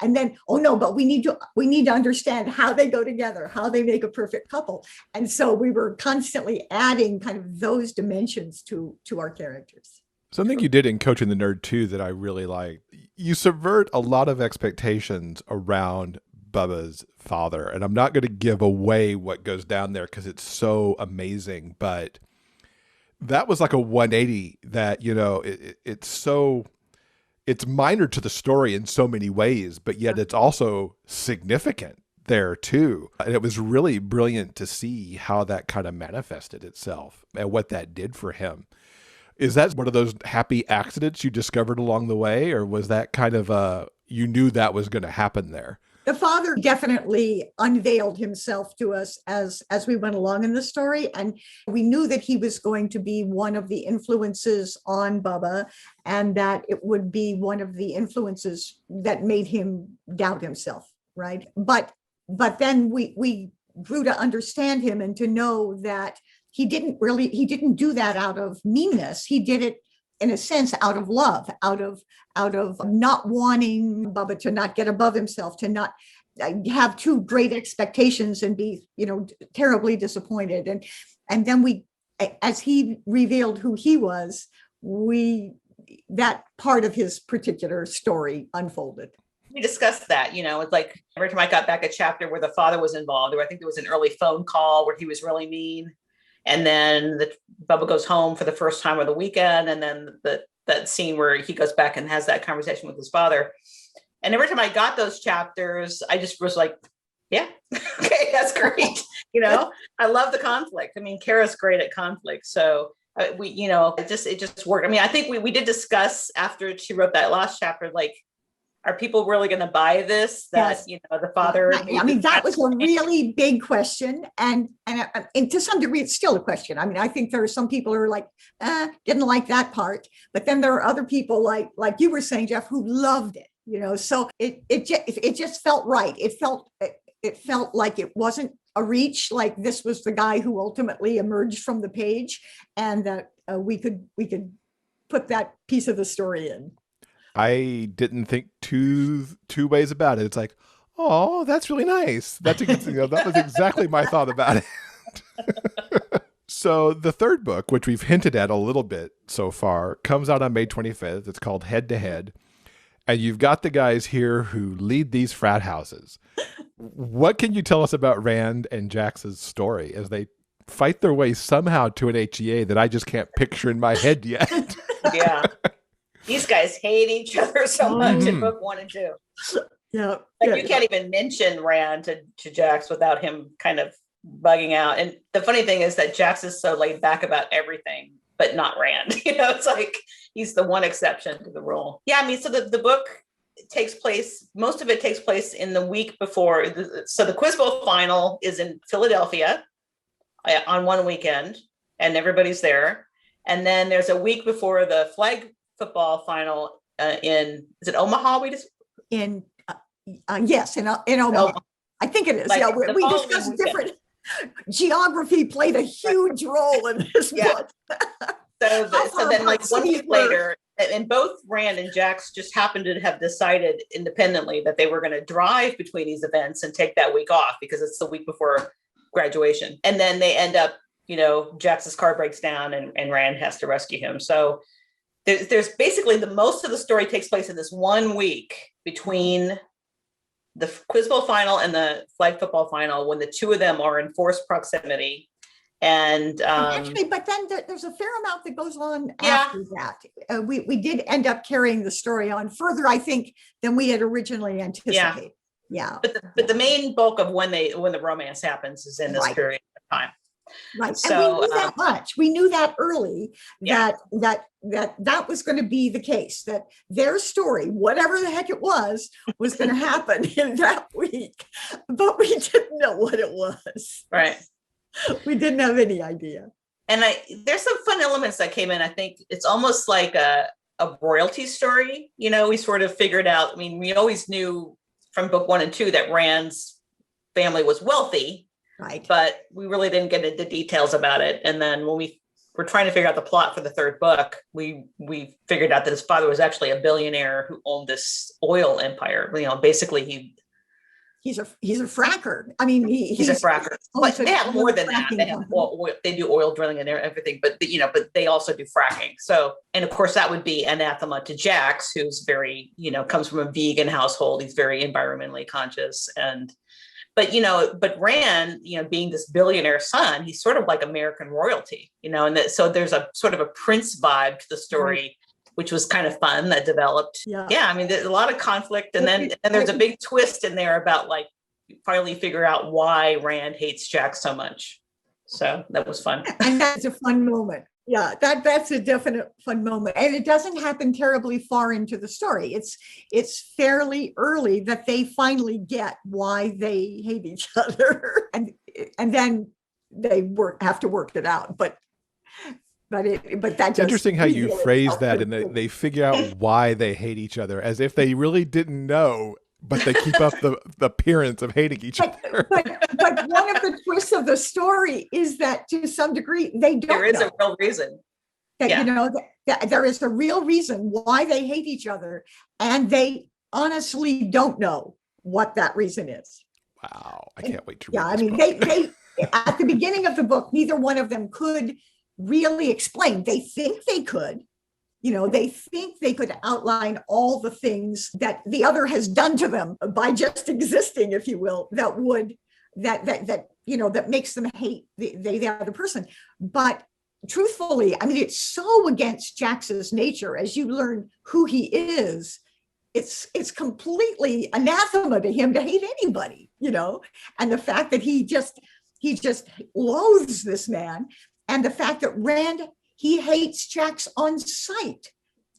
and then, oh no, but we need to understand how they go together, how they make a perfect couple. And so we were constantly adding kind of those dimensions to our characters. Something you did in Coaching the Nerd too that I really liked. You subvert a lot of expectations around Bubba's father, and I'm not going to give away what goes down there because it's so amazing, but that was like a 180 that, it's minor to the story in so many ways, but yet it's also significant there too. And it was really brilliant to see how that kind of manifested itself and what that did for him. Is that one of those happy accidents you discovered along the way, or was that kind of you knew that was going to happen there? The father definitely unveiled himself to us as we went along in the story. And we knew that he was going to be one of the influences on Bubba, and that it would be one of the influences that made him doubt himself, right? But then we grew to understand him and to know that he didn't do that out of meanness. He did it, in a sense, out of love, out of not wanting Bubba to not get above himself, to not have too great expectations and be, terribly disappointed. And then as he revealed who he was, that part of his particular story unfolded. We discussed that, it's like every time I got back a chapter where the father was involved, or I think there was an early phone call where he was really mean. And then Bubba goes home for the first time of the weekend. And then that scene where he goes back and has that conversation with his father. And every time I got those chapters, I just was like, yeah, okay, that's great. I love the conflict. I mean, Kara's great at conflict. So it just worked. I mean, I think we did discuss after she wrote that last chapter, like, are people really going to buy this? That, Yes. The father. I mean, that was a really big question. And to some degree, it's still a question. I mean, I think there are some people who are like, didn't like that part. But then there are other people like you were saying, Jeff, who loved it, so it just felt right. It felt like it wasn't a reach, like this was the guy who ultimately emerged from the page, and that we could put that piece of the story in. I didn't think two ways about it. It's like, Oh, that's really nice. That was exactly my thought about it. So the third book, which we've hinted at a little bit so far, comes out on May 25th. It's called Head to Head. And you've got the guys here who lead these frat houses. What can you tell us about Rand and Jax's story as they fight their way somehow to an HEA that I just can't picture in my head yet? Yeah. These guys hate each other so much in book 1 and 2. Yeah. You can't even mention Rand to Jax without him kind of bugging out. And the funny thing is that Jax is so laid back about everything, but not Rand. It's like he's the one exception to the rule. Yeah, I mean, so the book takes place, most of it takes place in the week before. So the Quiz Bowl final is in Philadelphia on one weekend, and everybody's there. And then there's a week before the flag football final is it Omaha? Yes, in Omaha. I think it is. Like we discussed different geography played a huge role in this book. So then like 1 week later, and both Rand and Jax just happened to have decided independently that they were going to drive between these events and take that week off because it's the week before graduation. And then they end up, Jax's car breaks down and Rand has to rescue him. So there's basically most of the story takes place in this 1 week between the Quiz Bowl final and the flag football final, when the two of them are in forced proximity. And actually, but then there's a fair amount that goes on after that. We did end up carrying the story on further, I think, than we had originally anticipated. Yeah. But the main bulk of when the romance happens is in this period of time. Right. So, and we knew that much. We knew that early that was going to be the case, that their story, whatever the heck it was going to happen in that week. But we didn't know what it was. Right. We didn't have any idea. And there's some fun elements that came in. I think it's almost like a royalty story. We sort of figured out, we always knew from book 1 and 2 that Rand's family was wealthy. Right. But we really didn't get into details about it. And then when we were trying to figure out the plot for the third book, we figured out that his father was actually a billionaire who owned this oil empire. Basically he's a fracker. He's a fracker. But they have more than that. They do oil drilling and everything, but they also do fracking. So, and of course that would be anathema to Jax, who's very, comes from a vegan household. He's very environmentally conscious. But Rand, being this billionaire son, he's sort of like American royalty, so there's a sort of a prince vibe to the story, which was kind of fun that developed. Yeah. There's a lot of conflict. And there's a big twist in there about like, you finally figure out why Rand hates Jax so much. So that was fun. And that's a fun moment. Yeah, that's a definite fun moment. And it doesn't happen terribly far into the story. It's fairly early that they finally get why they hate each other. And then they have to work it out. But that's interesting how you phrase that, and they figure out why they hate each other as if they really didn't know, but they keep up the appearance of hating each other. But one of the twists of the story is that to some degree they don't. There is a real reason. That there is a real reason why they hate each other, and they honestly don't know what that reason is. Wow, I can't wait to read this book. They at the beginning of the book, neither one of them could really explain. They think they could. They think they could outline all the things that the other has done to them by just existing, if you will, that makes them hate the other person. But truthfully, it's so against Jax's nature as you learn who he is. It's completely anathema to him to hate anybody, and the fact that he just loathes this man, and the fact that Rand, he hates Jax on sight,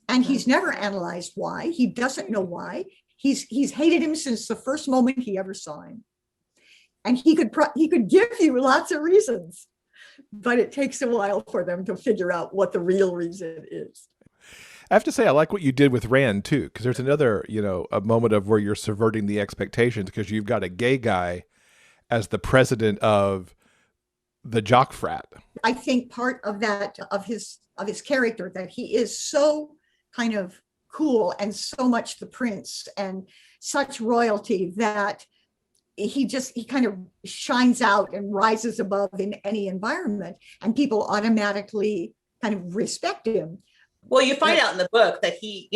and he's never analyzed why. He doesn't know why. He's hated him since the first moment he ever saw him, and he could give you lots of reasons, but it takes a while for them to figure out what the real reason is. I have to say, I like what you did with Rand too, because there's another, a moment of where you're subverting the expectations, because you've got a gay guy as the president of the jock frat. I think part of that, of his character, that he is so kind of cool and so much the prince and such royalty that he kind of shines out and rises above in any environment, and people automatically kind of respect him. Well, you find out in the book that he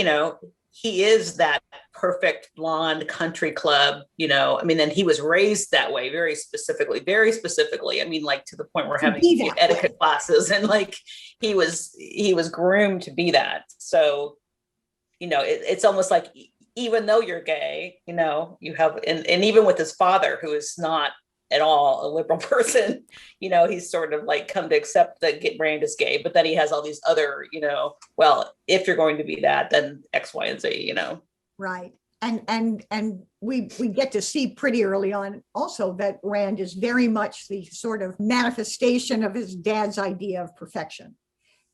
is that perfect blonde country club, I mean, and he was raised that way very specifically. I mean, like to the point where having etiquette classes, and like he was groomed to be that. So, it's almost like even though you're gay, you have, and even with his father, who is not at all a liberal person, he's sort of like come to accept that Rand is gay, but then he has all these other, well, if you're going to be that, then X, Y, and Z, Right. And we get to see pretty early on also that Rand is very much the sort of manifestation of his dad's idea of perfection.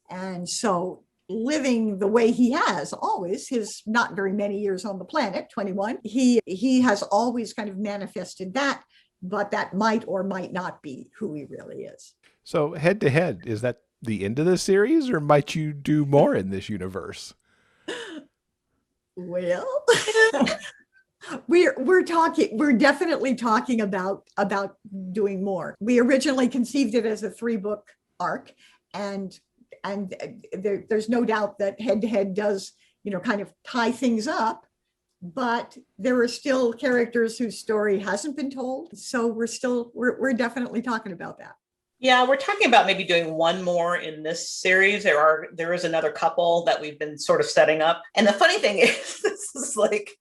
And so living the way he has always, his not very many years on the planet, 21, he has always kind of manifested that, but that might or might not be who he really is. So head to head, is that the end of the series, or might you do more in this universe? Well, we're definitely talking about doing more. We originally conceived it as a 3-book arc, and there's no doubt that head to head does, kind of tie things up, but there are still characters whose story hasn't been told. So we're definitely talking about that. Yeah, we're talking about maybe doing one more in this series. There is another couple that we've been sort of setting up. And the funny thing is, this is like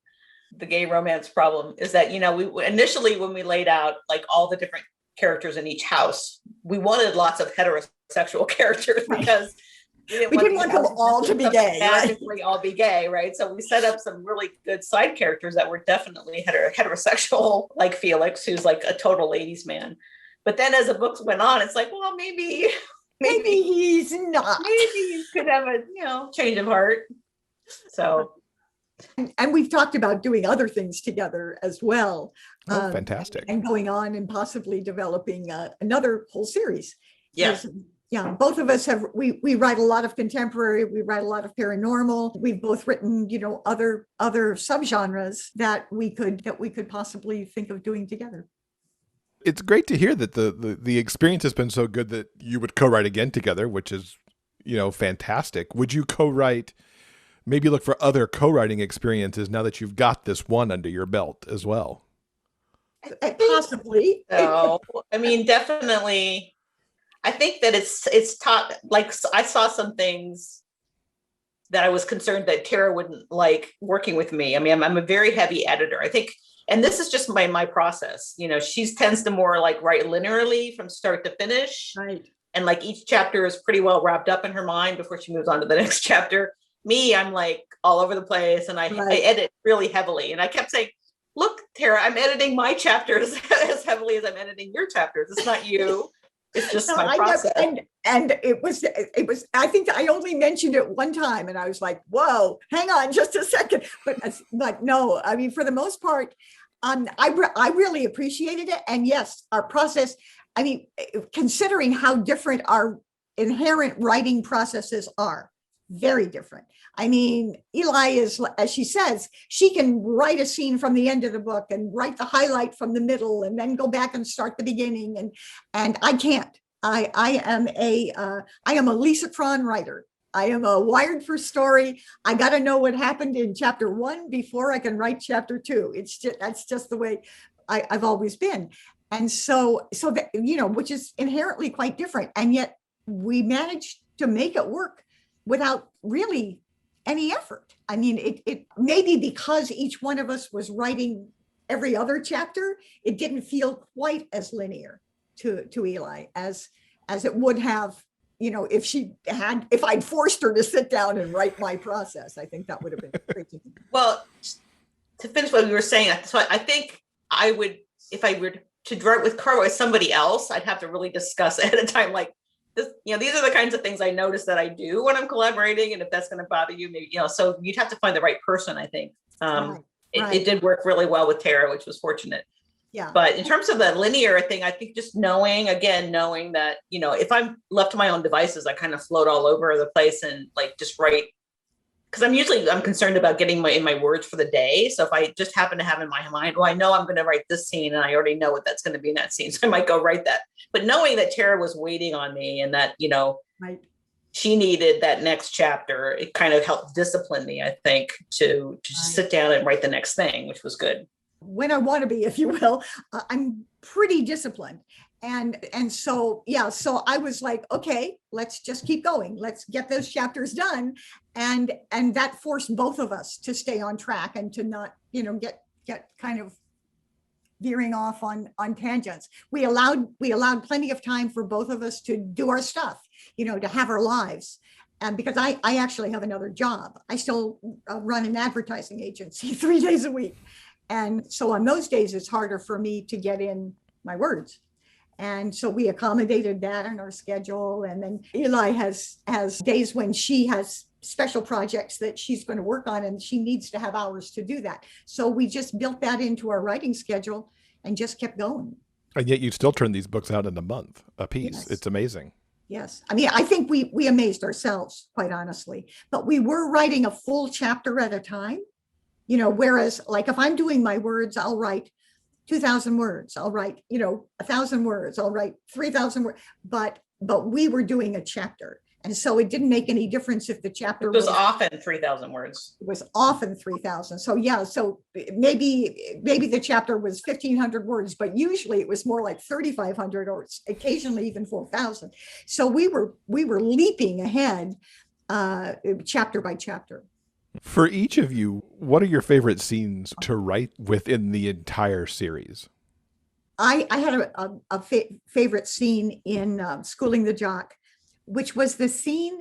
the gay romance problem, is that, we initially, when we laid out like all the different characters in each house, we wanted lots of heterosexual characters because we didn't want them all to be gay, magically all be gay, right? So we set up some really good side characters that were definitely heterosexual, like Felix, who's like a total ladies' man. But then as the books went on, it's like, well, maybe he's not. Maybe he could have a change of heart. So, and we've talked about doing other things together as well. Oh, fantastic! And going on and possibly developing another whole series. Yeah. Yeah, both of us we write a lot of contemporary, we write a lot of paranormal. We've both written, other subgenres that we could possibly think of doing together. It's great to hear that the experience has been so good that you would co-write again together, which is, fantastic. Would you co-write, maybe look for other co-writing experiences now that you've got this one under your belt as well? Possibly. So, I mean, definitely. I think that it's taught, like, I saw some things that I was concerned that Tara wouldn't like working with me. I mean, I'm a very heavy editor, I think. And this is just my process. She tends to more like write linearly from start to finish. Right. And like each chapter is pretty well wrapped up in her mind before she moves on to the next chapter. Me, I'm like all over the place, and I edit really heavily. And I kept saying, look, Tara, I'm editing my chapters as heavily as I'm editing your chapters. It's not you. It's just my process. And it was, I think I only mentioned it one time, and I was like, whoa, hang on just a second. But no, I mean, for the most part, I really appreciated it. And yes, our process, I mean, considering how different our inherent writing processes are, very different. I mean, Eli is, as she says, she can write a scene from the end of the book and write the highlight from the middle and then go back and start the beginning. And I can't. I am a Lisa Cron writer. I am a wired for story. I got to know what happened in chapter 1 before I can write chapter 2. That's just the way I've always been. And so that, which is inherently quite different. And yet we managed to make it work without really any effort. I mean, it maybe because each one of us was writing every other chapter, it didn't feel quite as linear to Eli as it would have, if I'd forced her to sit down and write my process. I think that would have been crazy. Well, to finish what we were saying, so I think I would, if I were to write with Carl or somebody else, I'd have to really discuss ahead of time, like, this, these are the kinds of things I notice that I do when I'm collaborating, and if that's going to bother you, maybe, so you'd have to find the right person, I think. It did work really well with Tara, which was fortunate. Yeah. But in terms of the linear thing, I think just knowing that, if I'm left to my own devices, I kind of float all over the place and like just write because I'm concerned about getting my words for the day. So if I just happen to have in my mind, well, I know I'm going to write this scene and I already know what that's going to be in that scene. So I might go write that. But knowing that Tara was waiting on me and that, Right. she needed that next chapter, it kind of helped discipline me, I think, to just sit down and write the next thing, which was good. When I want to be, if you will, I'm pretty disciplined. And so, yeah, so I was like, okay, let's just keep going. Let's get those chapters done. And that forced both of us to stay on track and to not, get kind of veering off on tangents. We allowed plenty of time for both of us to do our stuff, to have our lives. And because I actually have another job, I still run an advertising agency 3 days a week. And so on those days, it's harder for me to get in my words. And so we accommodated that in our schedule. And then Eli has days when she has special projects that she's going to work on, and she needs to have hours to do that. So we just built that into our writing schedule and just kept going. And yet you still turn these books out in a month a piece. Yes. It's amazing. Yes. I mean, I think we amazed ourselves, quite honestly, but we were writing a full chapter at a time, whereas like if I'm doing my words, I'll write 2,000 words. I'll write, 1,000 words. I'll write 3,000 words, but we were doing a chapter. And so it didn't make any difference if the chapter was often 3,000 words. It was often 3,000. So yeah, so maybe the chapter was 1,500 words, but usually it was more like 3,500 or occasionally even 4,000. So we were leaping ahead chapter by chapter. For each of you, what are your favorite scenes to write within the entire series? I had a favorite scene in Schooling the Jock, which was the scene,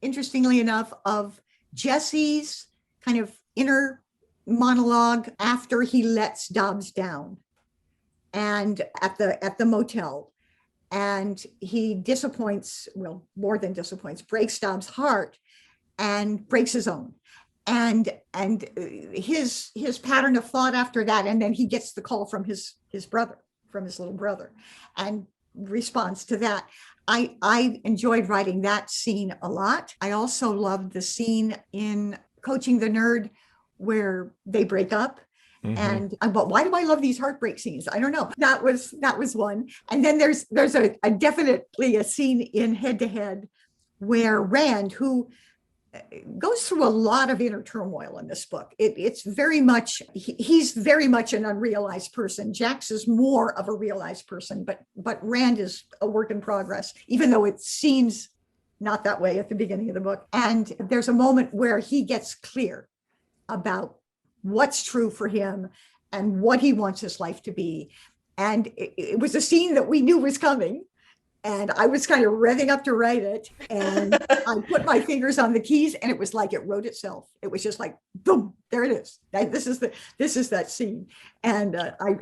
interestingly enough, of Jesse's kind of inner monologue after he lets Dobbs down and at the motel. And he disappoints, well, more than disappoints, breaks Dobbs' heart and breaks his own. And his pattern of thought after that, and then he gets the call from his brother, from his little brother, and responds to that. I enjoyed writing that scene a lot. I also loved the scene in Coaching the Nerd where they break up. Mm-hmm. And but why do I love these heartbreak scenes? I don't know. That was one. And then there's a definitely a scene in Head to Head where Rand, who goes through a lot of inner turmoil in this book. It's very much, he's very much an unrealized person. Jax is more of a realized person, but Rand is a work in progress, even though it seems not that way at the beginning of the book. And there's a moment where he gets clear about what's true for him and what he wants his life to be. And it was a scene that we knew was coming. And I was kind of revving up to write it. And I put my fingers on the keys and it was like it wrote itself. It was just like, boom, there it is. This is that scene. And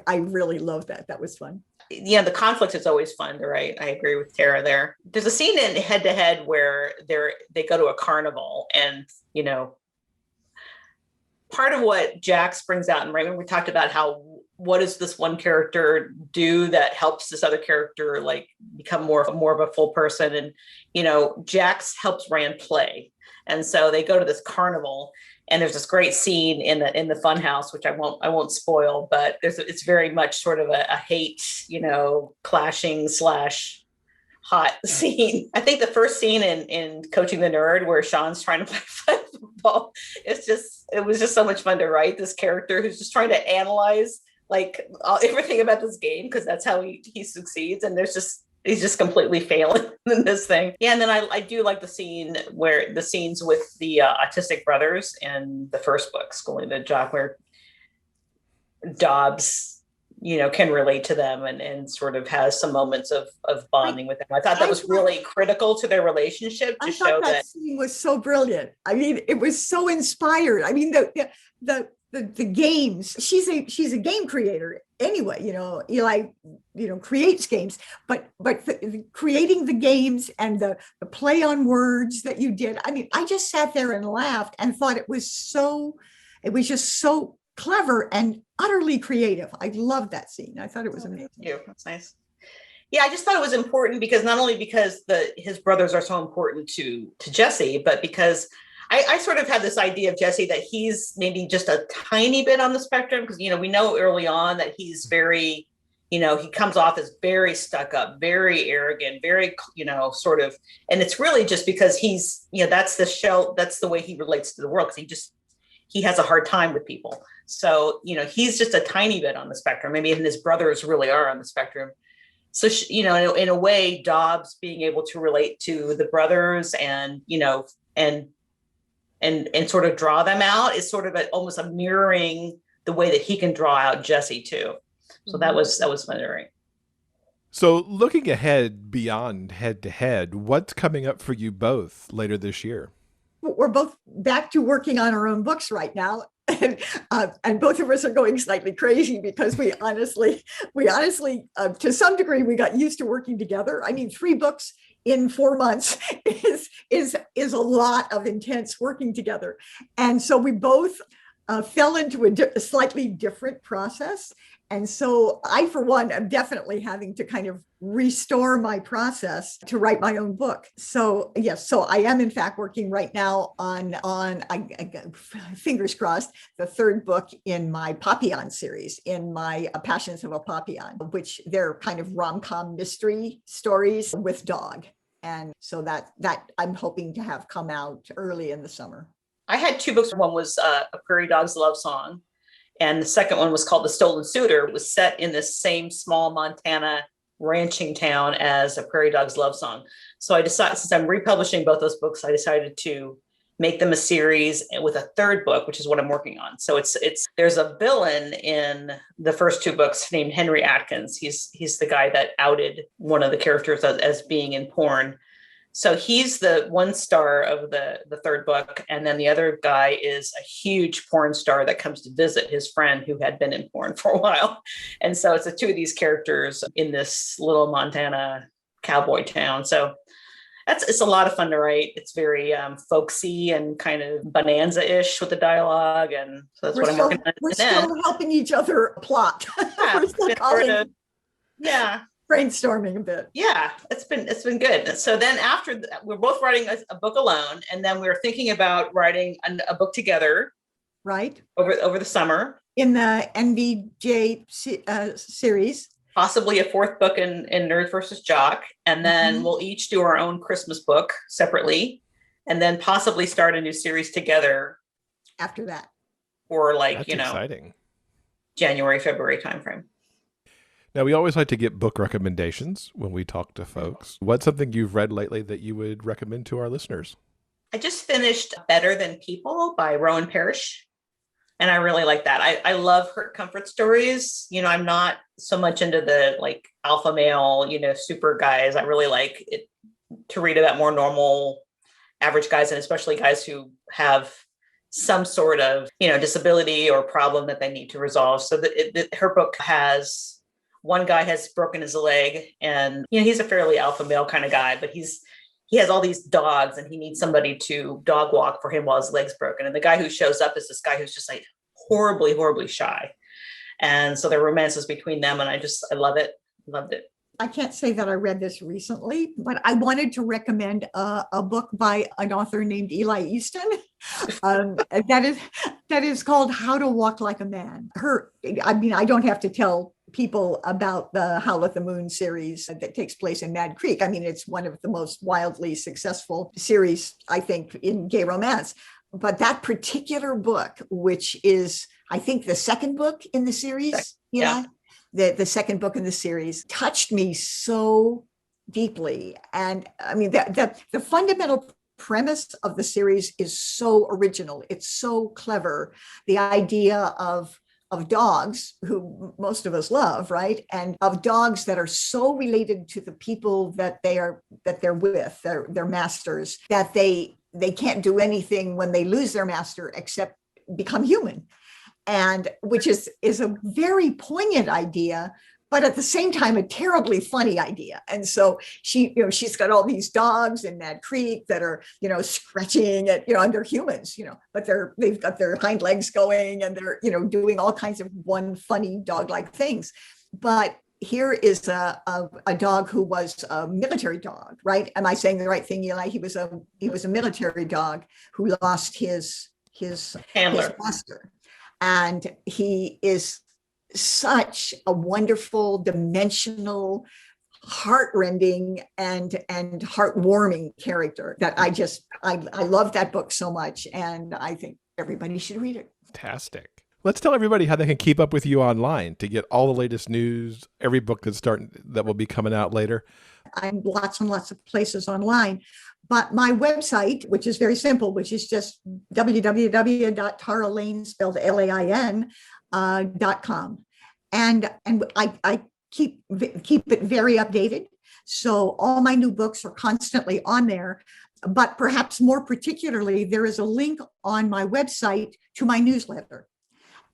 I really love that. That was fun. Yeah, the conflict is always fun to write. I agree with Tara there. There's a scene in Head to Head where they go to a carnival and, part of what Jax brings out, and right when we talked about what does this one character do that helps this other character like become more of a full person, and Jax helps Rand play, and so they go to this carnival, and there's this great scene in the fun house, which I won't spoil, but it's very much sort of a hate, clashing / hot scene. I think the first scene in Coaching the Nerd where Sean's trying to play football, it was just so much fun to write this character who's just trying to analyze like everything about this game because that's how he succeeds, and he's just completely failing in this thing. Yeah, and then I do like the scenes with the autistic brothers in the first book, Schooling the Jock, where Dobbs can relate to them and sort of has some moments of bonding with them. I thought that was really critical to their relationship to show that scene was so brilliant. I mean, it was so inspired. I mean, the games, she's a game creator anyway, Eli, creates games, but creating the games and the play on words that you did. I mean, I just sat there and laughed and thought it was just so clever and utterly creative. I loved that scene. I thought it was amazing. Thank you. That's nice. Yeah, I just thought it was important because not only because his brothers are so important to Jesse, but because I sort of had this idea of Jesse that he's maybe just a tiny bit on the spectrum because, we know early on that he's very, he comes off as very stuck up, very arrogant, very, sort of, and it's really just because he's, that's the way he relates to the world because he has a hard time with people. So, he's just a tiny bit on the spectrum. Maybe even his brothers really are on the spectrum. So, in a way, Dobbs being able to relate to the brothers and, and sort of draw them out is sort of almost a mirroring the way that he can draw out Jesse too. So that was wondering. So looking ahead beyond head to head, what's coming up for you both later this year? We're both back to working on our own books right now. And both of us are going slightly crazy because we honestly, to some degree, we got used to working together. I mean, 3 books in 4 months is a lot of intense working together. And so we both fell into a slightly different process. And so I, for one, am definitely having to kind of restore my process to write my own book. So yes, so I am in fact working right now on fingers crossed, the 3rd book in my Papillon series, in my Passions of a Papillon, which they're kind of rom-com mystery stories with dog. And so that I'm hoping to have come out early in the summer. I had 2 books. One was A Prairie Dog's Love Song. And the second one was called The Stolen Suitor. It was set in the same small Montana ranching town as A Prairie Dog's Love Song. So I decided, since I'm republishing both those books, I decided to make them a series with a 3rd book, which is what I'm working on. So there's a villain in the first 2 books named Henry Atkins. He's the guy that outed one of the characters as being in porn. So he's the one star of the 3rd book. And then the other guy is a huge porn star that comes to visit his friend who had been in porn for a while. And so it's the 2 of these characters in this little Montana cowboy town. So it's a lot of fun to write. It's very folksy and kind of bonanza-ish with the dialogue. And so that's what I'm working on. We're still helping each other plot. Yeah, We're still brainstorming a bit. Yeah, it's been good. So then after that, we're both writing a book alone, and then we're thinking about writing a book together, right? Over the summer in the NVJ series. Possibly a 4th book in Nerds versus Jock, and then we'll each do our own Christmas book separately, and then possibly start a new series together after that, or That's exciting. January, February timeframe. Now, we always like to get book recommendations when we talk to folks. What's something you've read lately that you would recommend to our listeners? I just finished Better Than People by Rowan Parrish, and I really like that. I love her comfort stories. I'm not so much into the alpha male, super guys. I really like it to read about more normal, average guys, and especially guys who have some sort of, disability or problem that they need to resolve. So her book has... One guy has broken his leg, and he's a fairly alpha male kind of guy, but he has all these dogs, and he needs somebody to dog walk for him while his leg's broken. And the guy who shows up is this guy who's just horribly, horribly shy. And so there are romances between them, and I love it. Loved it. I can't say that I read this recently, but I wanted to recommend a book by an author named Eli Easton. That is called How to Walk Like a Man. I don't have to tell people about the Howl at the Moon series that takes place in Mad Creek. I mean, it's one of the most wildly successful series, I think, in gay romance. But that particular book, which is, I think, the 2nd book in the series, the 2nd book in the series, touched me so deeply. And I mean, the fundamental premise of the series is so original. It's so clever. The idea of dogs, who most of us love, right? And of dogs that are so related to the people that they're with, their masters, that they can't do anything when they lose their master except become human. And which is a very poignant idea, but at the same time, a terribly funny idea. And so she's got all these dogs in Mad Creek that are, scratching at, and they're humans, but they've got their hind legs going and they're, doing all kinds of funny dog-like things. But here is a dog who was a military dog, right? Am I saying the right thing, Eli? He was a military dog who lost his Handler. master, and he is such a wonderful, dimensional, heartrending and heartwarming character that I love that book so much, and I think everybody should read it. Fantastic. Let's tell everybody how they can keep up with you online to get all the latest news, every book that will be coming out later. I'm lots and lots of places online, but my website, which is very simple, which is just www.taralain, spelled Lain, .com. And I keep it very updated. So all my new books are constantly on there, but perhaps more particularly, there is a link on my website to my newsletter.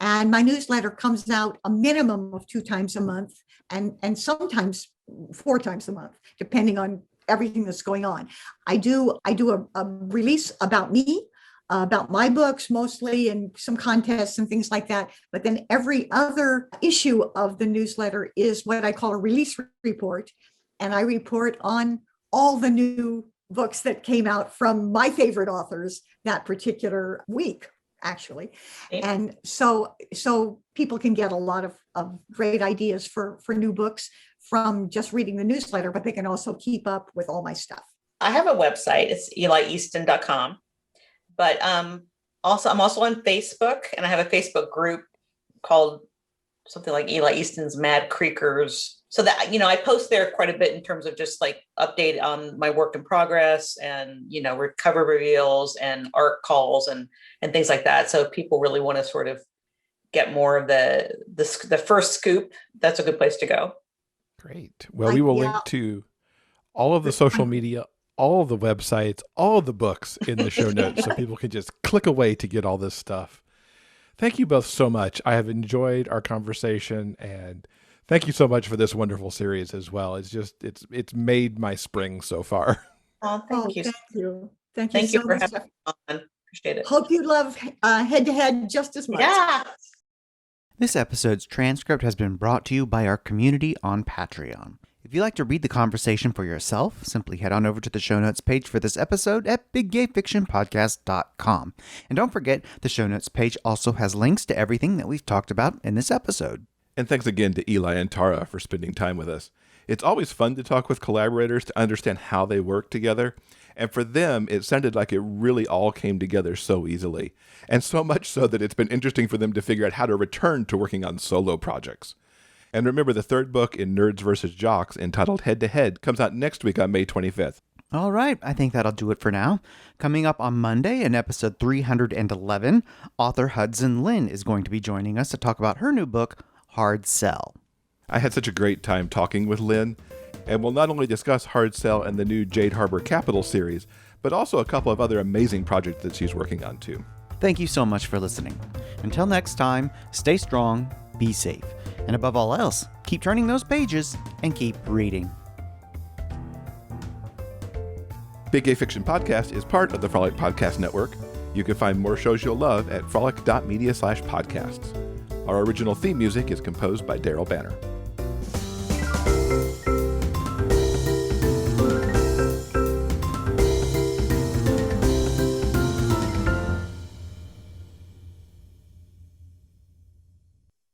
And my newsletter comes out a minimum of 2 times a month and sometimes 4 times a month, depending on everything that's going on. I do a release about me, about my books mostly, and some contests and things like that. But then every other issue of the newsletter is what I call a release report. And I report on all the new books that came out from my favorite authors that particular week, actually. And so people can get a lot of great ideas for new books from just reading the newsletter, but they can also keep up with all my stuff. I have a website. It's elieaston.com. But I'm also on Facebook, and I have a Facebook group called something like Eli Easton's Mad Creekers. So that, I post there quite a bit in terms of just like update on my work in progress and, cover reveals and art calls and things like that. So if people really want to sort of get more of the first scoop, that's a good place to go. Great. Well, we will link to all of the social media, all of the websites, all of the books in the show notes so people can just click away to get all this stuff. Thank you both so much. I have enjoyed our conversation, and thank you so much for this wonderful series as well. It's made my spring so far. Oh, thank you. Thank you. Thank you so for much. having me on. Appreciate it. Hope you love Head to Head just as much. Yeah. This episode's transcript has been brought to you by our community on Patreon. If you'd like to read the conversation for yourself, simply head on over to the show notes page for this episode at biggayfictionpodcast.com. And don't forget, the show notes page also has links to everything that we've talked about in this episode. And thanks again to Eli and Tara for spending time with us. It's always fun to talk with collaborators to understand how they work together. And for them, it sounded like it really all came together so easily. And so much so that it's been interesting for them to figure out how to return to working on solo projects. And remember, the 3rd book in Nerds vs. Jocks, entitled Head to Head, comes out next week on May 25th. All right, I think that'll do it for now. Coming up on Monday in episode 311, author Hudson Lin is going to be joining us to talk about her new book, Hard Sell. I had such a great time talking with Lynn, and we'll not only discuss Hard Sell and the new Jade Harbor Capital series, but also a couple of other amazing projects that she's working on too. Thank you so much for listening. Until next time, stay strong, be safe, and above all else, keep turning those pages and keep reading. Big Gay Fiction Podcast is part of the Frolic Podcast Network. You can find more shows you'll love at frolic.media/podcasts. Our original theme music is composed by Daryl Banner.